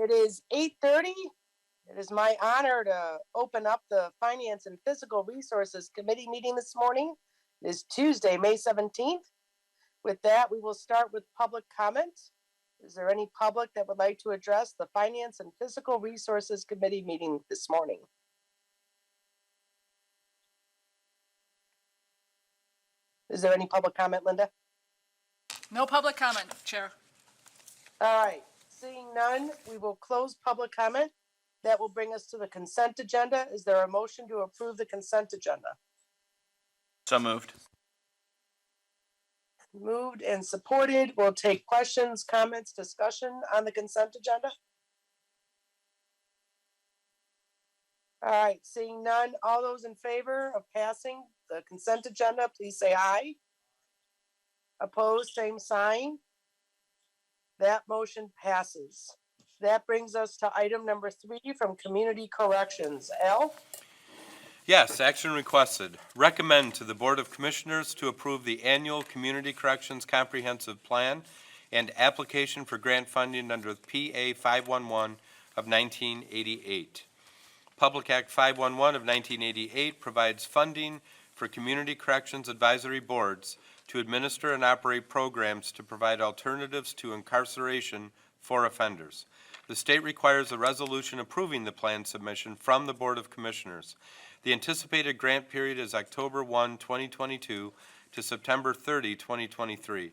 It is 8:30. It is my honor to open up the Finance and Physical Resources Committee meeting this morning. It is Tuesday, May 17th. With that, we will start with public comment. Is there any public that would like to address the Finance and Physical Resources Committee meeting this morning? Is there any public comment, Linda? No public comment, Chair. All right, seeing none, we will close public comment. That will bring us to the consent agenda. Is there a motion to approve the consent agenda? So moved. Moved and supported. We'll take questions, comments, discussion on the consent agenda. All right, seeing none, all those in favor of passing the consent agenda, please say aye. Opposed, same sign. That motion passes. That brings us to item number 3 from Community Corrections. Al? Yes, action requested. Recommend to the Board of Commissioners to approve the annual Community Corrections Comprehensive Plan and application for grant funding under PA 511 of 1988. Public Act 511 of 1988 provides funding for community corrections advisory boards to administer and operate programs to provide alternatives to incarceration for offenders. The state requires a resolution approving the plan submission from the Board of Commissioners. The anticipated grant period is October 1, 2022 to September 30, 2023.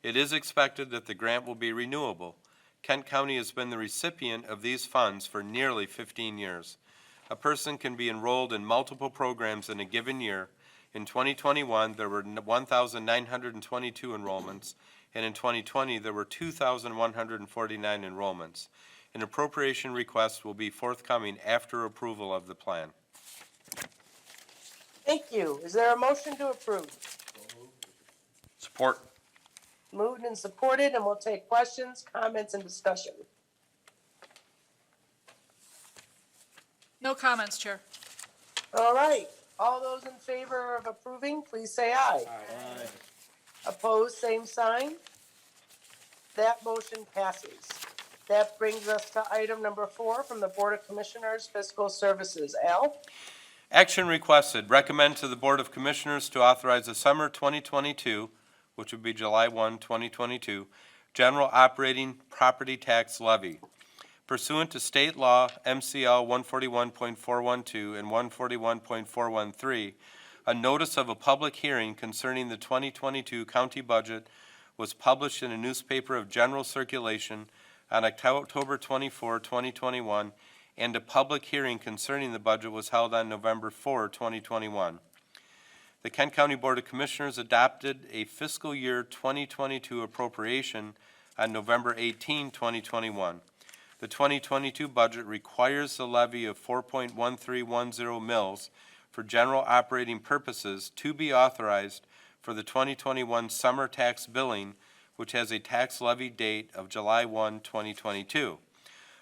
It is expected that the grant will be renewable. Kent County has been the recipient of these funds for nearly 15 years. A person can be enrolled in multiple programs in a given year. In 2021, there were 1,922 enrollments, and in 2020, there were 2,149 enrollments. An appropriation request will be forthcoming after approval of the plan. Thank you. Is there a motion to approve? Support. Moved and supported, and we'll take questions, comments, and discussion. No comments, Chair. All right, all those in favor of approving, please say aye. Aye. Opposed, same sign. That motion passes. That brings us to item number 4 from the Board of Commissioners, Fiscal Services. Al? Action requested. Recommend to the Board of Commissioners to authorize the summer 2022, which would be July 1, 2022, general operating property tax levy. Pursuant to state law, MCL 141.412 and 141.413, a notice of a public hearing concerning the 2022 county budget was published in a newspaper of general circulation on October 24, 2021, and a public hearing concerning the budget was held on November 4, 2021. The Kent County Board of Commissioners adopted a fiscal year 2022 appropriation on November 18, 2021. The 2022 budget requires the levy of 4.1310 mils for general operating purposes to be authorized for the 2021 summer tax billing, which has a tax levy date of July 1, 2022.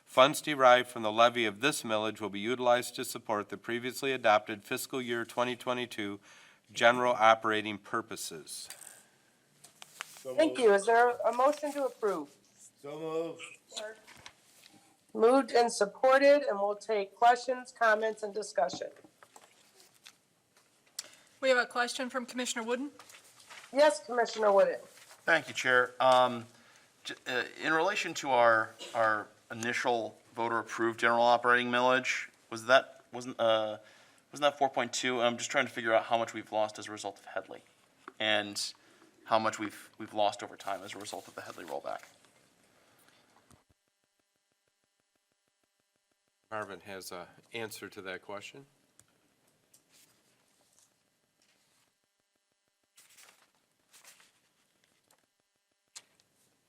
Funds derived from the levy of this millage will be utilized to support the previously adopted fiscal year 2022 general operating purposes. Thank you. Is there a motion to approve? So moved. Moved and supported, and we'll take questions, comments, and discussion. We have a question from Commissioner Wooden. Yes, Commissioner Wooden. Thank you, Chair. In relation to our initial voter-approved general operating millage, wasn't that 4.2? I'm just trying to figure out how much we've lost as a result of Headley, and how much we've lost over time as a result of the Headley rollback. Marvin has an answer to that question.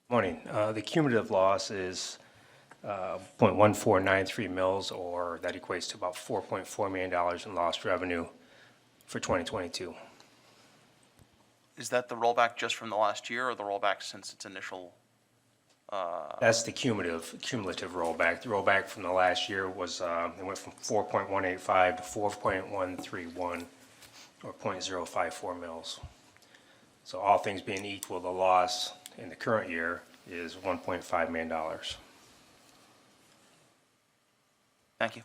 Morning. The cumulative loss is 0.1493 mils, or that equates to about $4.4 million in lost revenue for 2022. Is that the rollback just from the last year, or the rollback since its initial? That's the cumulative rollback. The rollback from the last year was, it went from 4.185 to 4.131, or 0.054 mils. So all things being equal, the loss in the current year is $1.5 million. Thank you.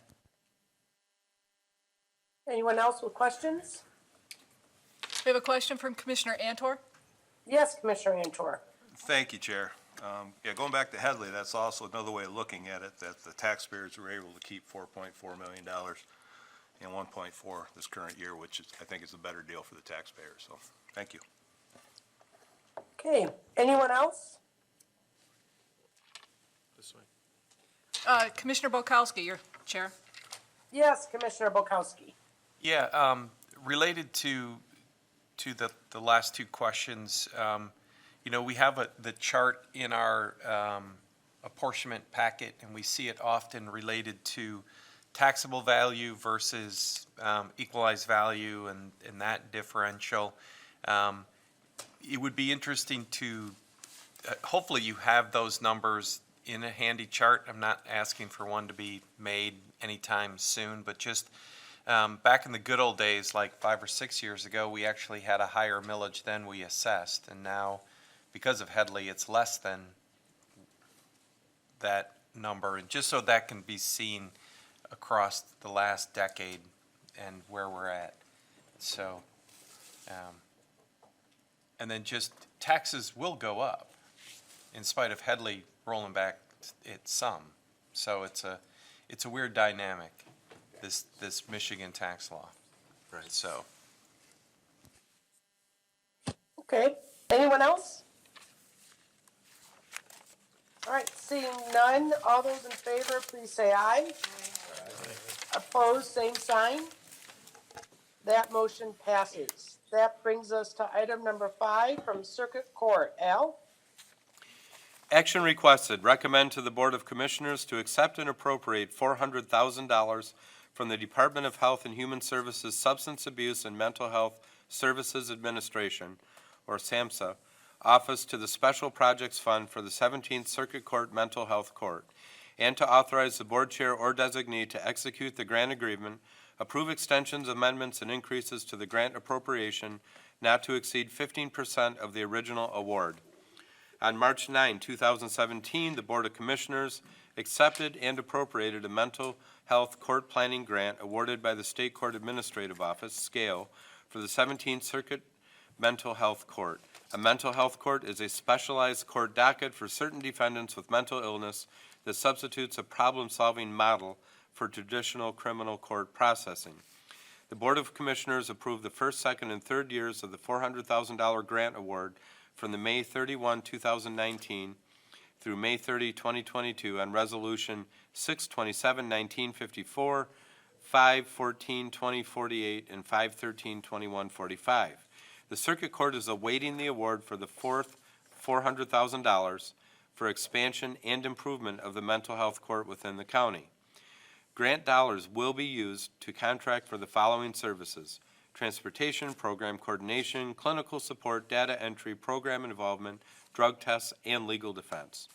Anyone else with questions? We have a question from Commissioner Antor. Yes, Commissioner Antor. Thank you, Chair. Yeah, going back to Headley, that's also another way of looking at it, that the taxpayers were able to keep $4.4 million and 1.4 this current year, which is, I think is a better deal for the taxpayers. So, thank you. Okay, anyone else? Commissioner Bokowski, your chair. Yes, Commissioner Bukowski. Yeah, related to the last two questions, you know, we have the chart in our apportionment packet, and we see it often related to taxable value versus equalized value and that differential. It would be interesting to, hopefully you have those numbers in a handy chart. I'm not asking for one to be made anytime soon, but just back in the good old days, like 5 or 6 years ago, we actually had a higher millage than we assessed, and now, because of Headley, it's less than that number, and just so that can be seen across the last decade and where we're at. So, and then just taxes will go up in spite of Headley rolling back it some. So it's a weird dynamic, this Michigan tax law. Right. So. Okay, anyone else? All right, seeing none, all those in favor, please say aye. Opposed, same sign. That motion passes. That brings us to item number 5 from Circuit Court. Al? Action requested, recommend to the Board of Commissioners to accept and appropriate $400,000 from the Department of Health and Human Services Substance Abuse and Mental Health Services Administration, or SAMHSA, Office to the Special Projects Fund for the 17th Circuit Court Mental Health Court, and to authorize the Board Chair or designee to execute the grant agreement, approve extensions, amendments, and increases to the grant appropriation not to exceed 15% of the original award. On March 9, 2017, the Board of Commissioners accepted and appropriated a mental health court planning grant awarded by the State Court Administrative Office, SCALE, for the 17th Circuit Mental Health Court. A mental health court is a specialized court docket for certain defendants with mental illness that substitutes a problem-solving model for traditional criminal court processing. The Board of Commissioners approved the first, second, and third years of the $400,000 grant award from the May 31, 2019 through May 30, 2022 on Resolution 627-1954, 514-2048, and 513-2145. The Circuit Court is awaiting the award for the fourth $400,000 for expansion and improvement of the mental health court within the county. Grant dollars will be used to contract for the following services: transportation, program coordination, clinical support, data entry, program involvement, drug tests, and legal defense.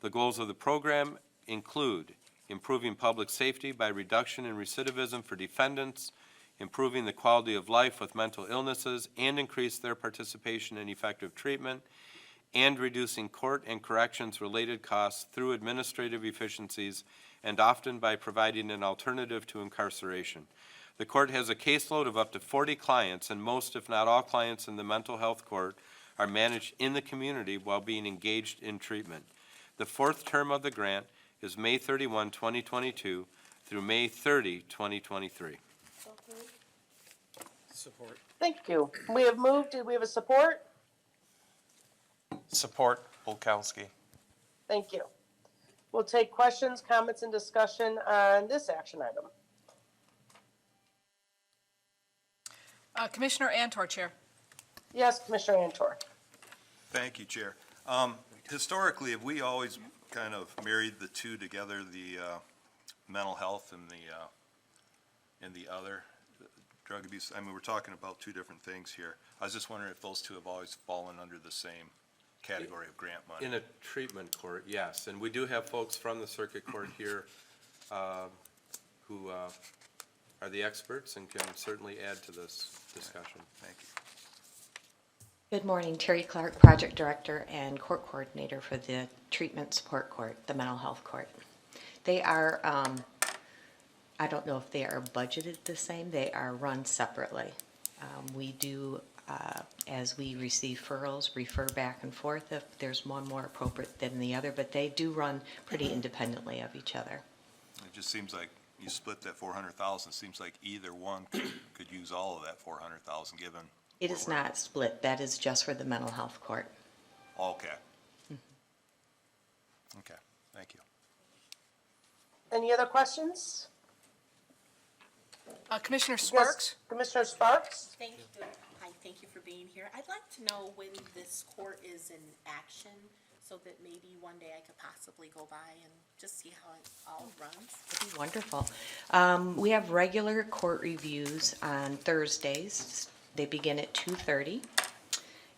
The goals of the program include improving public safety by reduction in recidivism for defendants, improving the quality of life with mental illnesses and increase their participation in effective treatment, and reducing court and corrections-related costs through administrative efficiencies and often by providing an alternative to incarceration. The court has a caseload of up to 40 clients, and most, if not all, clients in the mental health court are managed in the community while being engaged in treatment. The fourth term of the grant is May 31, 2022 through May 30, 2023. Support. Thank you. We have moved. Do we have a support? Support Bulkowski. Thank you. We'll take questions, comments, and discussion on this action item. Commissioner Antor, chair. Yes, Commissioner Antor. Thank you, Chair. Historically, have we always kind of married the two together, the mental health and the other drug abuse? I mean, we're talking about two different things here. I was just wondering if those two have always fallen under the same category of grant money. In a treatment court, yes, and we do have folks from the circuit court here who are the experts and can certainly add to this discussion. Thank you. Good morning, Terry Clark, Project Director and Court Coordinator for the Treatment Support Court, the Mental Health Court. They are I don't know if they are budgeted the same, they are run separately. We do, as we receive referrals, refer back and forth if there's one more appropriate than the other, but they do run pretty independently of each other. It just seems like you split that 400,000, seems like either one could use all of that 400,000 given. It where is we're- not split, that is just for the mental health court. Okay. Okay, thank you. Any other questions? Commissioner Yes, Sparks? Commissioner Sparks? Thank you. Hi, thank you for being here. I'd like to know when this court is in action, so that maybe one day I could possibly go by and just see how it all runs. That'd be wonderful. We have regular court reviews on Thursdays. They begin at 2:30.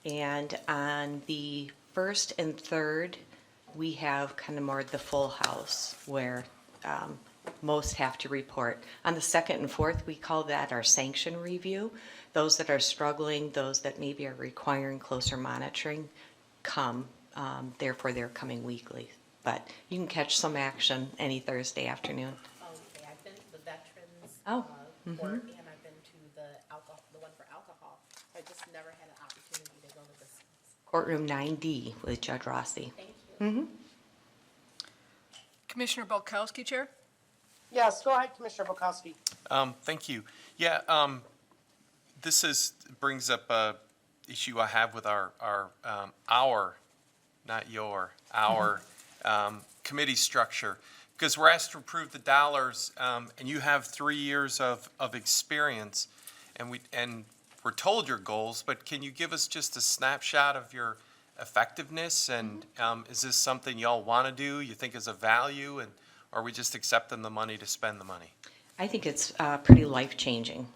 And on the first and third, we have kind of more the full house where most have to report. On the second and fourth, we call that our sanction review. Those that are struggling, those that maybe are requiring closer monitoring come. Therefore, they're coming weekly. But you can catch some action any Thursday afternoon. Okay, I've been to the veterans Oh, court, and I've been to the one for alcohol. I just never had an opportunity to go to this. Courtroom 9D with Judge Rossi. Thank you. Commissioner Bulkowski, Chair? Yes, go ahead, Commissioner Bukowski. Thank you. Yeah, this brings up a issue I have with our not your, our committee structure. Because we're asked to approve the dollars, and you have 3 years of experience, and we're told your goals, but can you give us just a snapshot of your effectiveness? And is this something y'all want to do, you think is of value, and are we just accepting the money to spend the money? I think it's pretty life-changing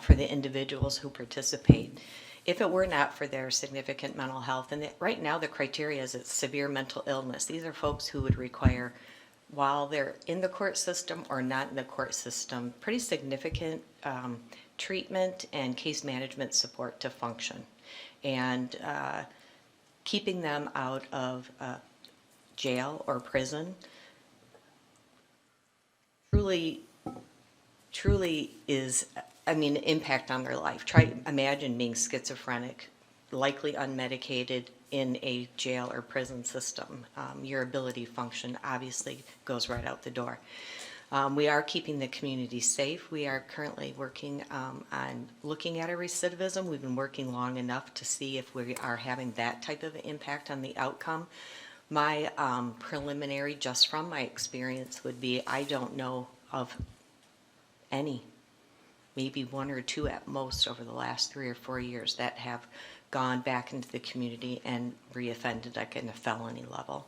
for the individuals who participate. If it were not for their significant mental health, and right now the criteria is it's severe mental illness. These are folks who would require, while they're in the court system or not in the court system, pretty significant treatment and case management support to function. And keeping them out of jail or prison truly is, impact on their life. Imagine being schizophrenic, likely unmedicated in a jail or prison system. Your ability to function obviously goes right out the door. We are keeping the community safe. We are currently working on looking at our recidivism. We've been working long enough to see if we are having that type of impact on the outcome. My preliminary, just from my experience, would be I don't know of any, maybe one or two at most over the last 3 or 4 years that have gone back into the community and reoffended like in a felony level.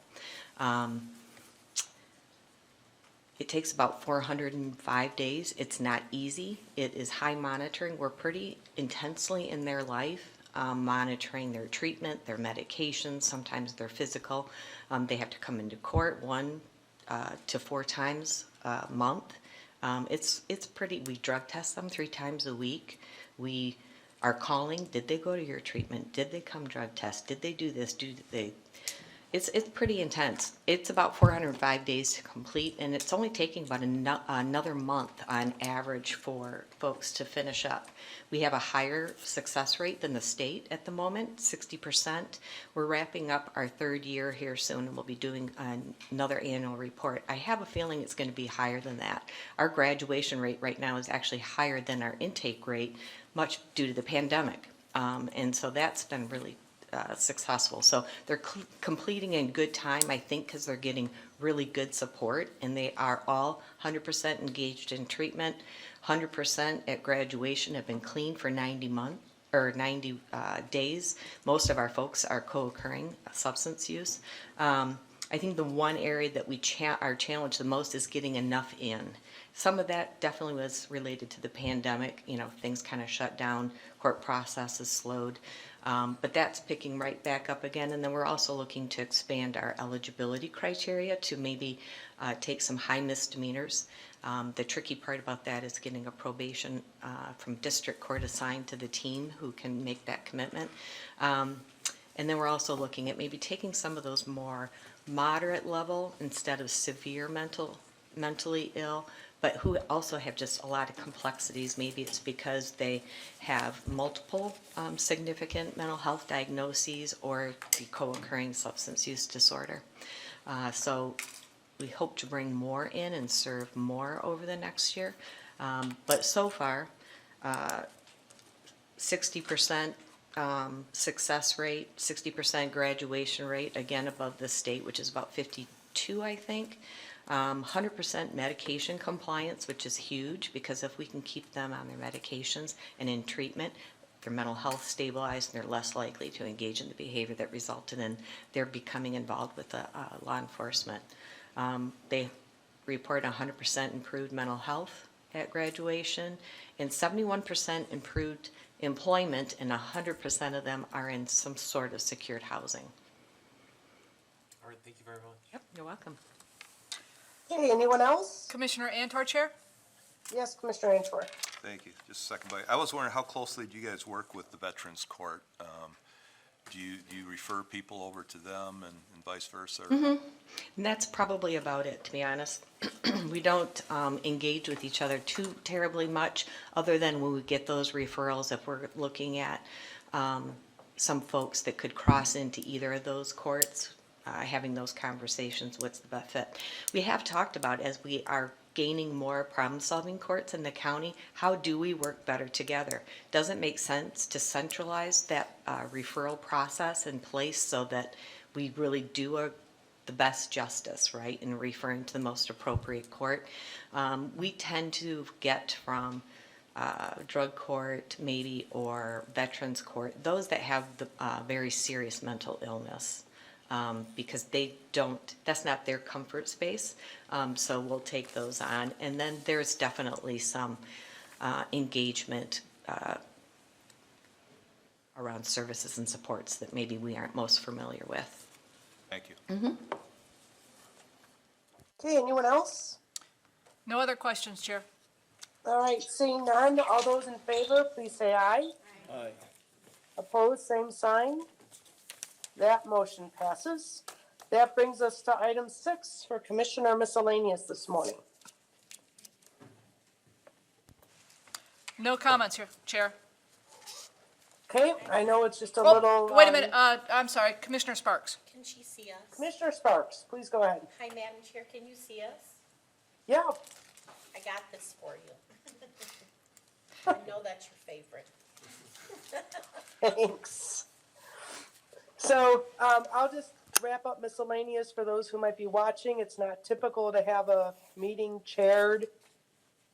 It takes about 405 days. It's not easy. It is high monitoring. We're pretty intensely in their life, monitoring their treatment, their medications, sometimes their physical. They have to come into court 1 to 4 times a month. It's pretty, we drug test them 3 times a week. We are calling, did they go to your treatment? Did they come drug test? Did they do this? It's pretty intense. It's about 405 days to complete, and it's only taking about another month on average for folks to finish up. We have a higher success rate than the state at the moment, 60%. We're wrapping up our 3rd year here soon, and we'll be doing another annual report. I have a feeling it's going to be higher than that. Our graduation rate right now is actually higher than our intake rate, much due to the pandemic. And so that's been really successful. So they're completing in good time, I think, because they're getting really good support, and they are all 100% engaged in treatment. 100% at graduation have been clean for 90 months or 90 days. Most of our folks are co-occurring substance use. I think the one area that we are challenged the most is getting enough in. Some of that definitely was related to the pandemic. Things kind of shut down, court processes slowed. But that's picking right back up again. And then we're also looking to expand our eligibility criteria to maybe take some high misdemeanors. The tricky part about that is getting a probation from district court assigned to the team who can make that commitment. And then we're also looking at maybe taking some of those more moderate level instead of severe mentally ill, but who also have just a lot of complexities. Maybe it's because they have multiple significant mental health diagnoses or the co-occurring substance use disorder. So we hope to bring more in and serve more over the next year. But so far, 60% success rate, 60% graduation rate, again above the state, which is about 52, I think. 100% medication compliance, which is huge, because if we can keep them on their medications and in treatment, their mental health stabilized, and they're less likely to engage in the behavior that resulted in their becoming involved with law enforcement. They report 100% improved mental health at graduation, and 71% improved employment, and 100% of them are in some sort of secured housing. All right, thank you very much. Yep, you're welcome. Okay, anyone else? Commissioner Antor, Chair? Yes, Commissioner Antor. Thank you. Just a second, I was wondering, how closely do you guys work with the Veterans Court? Do you refer people over to them and vice versa? And that's probably about it, to be honest. We don't engage with each other too terribly much, other than when we get those referrals, if we're looking at some folks that could cross into either of those courts, having those conversations, what's the best fit. We have talked about, as we are gaining more problem-solving courts in the county, how do we work better together? Does it make sense to centralize that referral process in place so that we really do the best justice, right, in referring to the most appropriate court? We tend to get from drug court maybe, or veterans court, those that have the very serious mental illness. Because they don't, that's not their comfort space, so we'll take those on. And then there's definitely some engagement around services and supports that maybe we aren't most familiar with. Thank you. Okay, anyone else? No other questions, Chair. All right, seeing none, all those in favor, please say aye. Aye. Opposed, same sign. That motion passes. That brings us to item 6 for Commissioner Miscellaneous this morning. No comments here, Chair. Okay, I know it's just a Oh, little. wait a minute, I'm sorry, Commissioner Sparks. Can she see us? Commissioner Sparks, please go ahead. Hi, Madam Chair, can you see us? Yeah, I got this for you. I know that's your favorite. thanks. So I'll just wrap up miscellaneous for those who might be watching. It's not typical to have a meeting chaired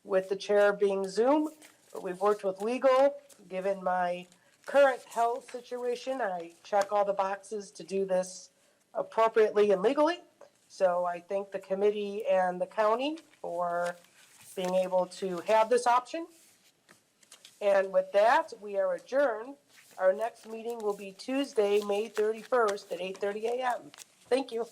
with the chair being Zoom, but we've worked with legal. Given my current health situation, I check all the boxes to do this appropriately and legally. So I thank the committee and the county for being able to have this option. And with that, we are adjourned. Our next meeting will be Tuesday, May 31st at 8:30 a.m. Thank you.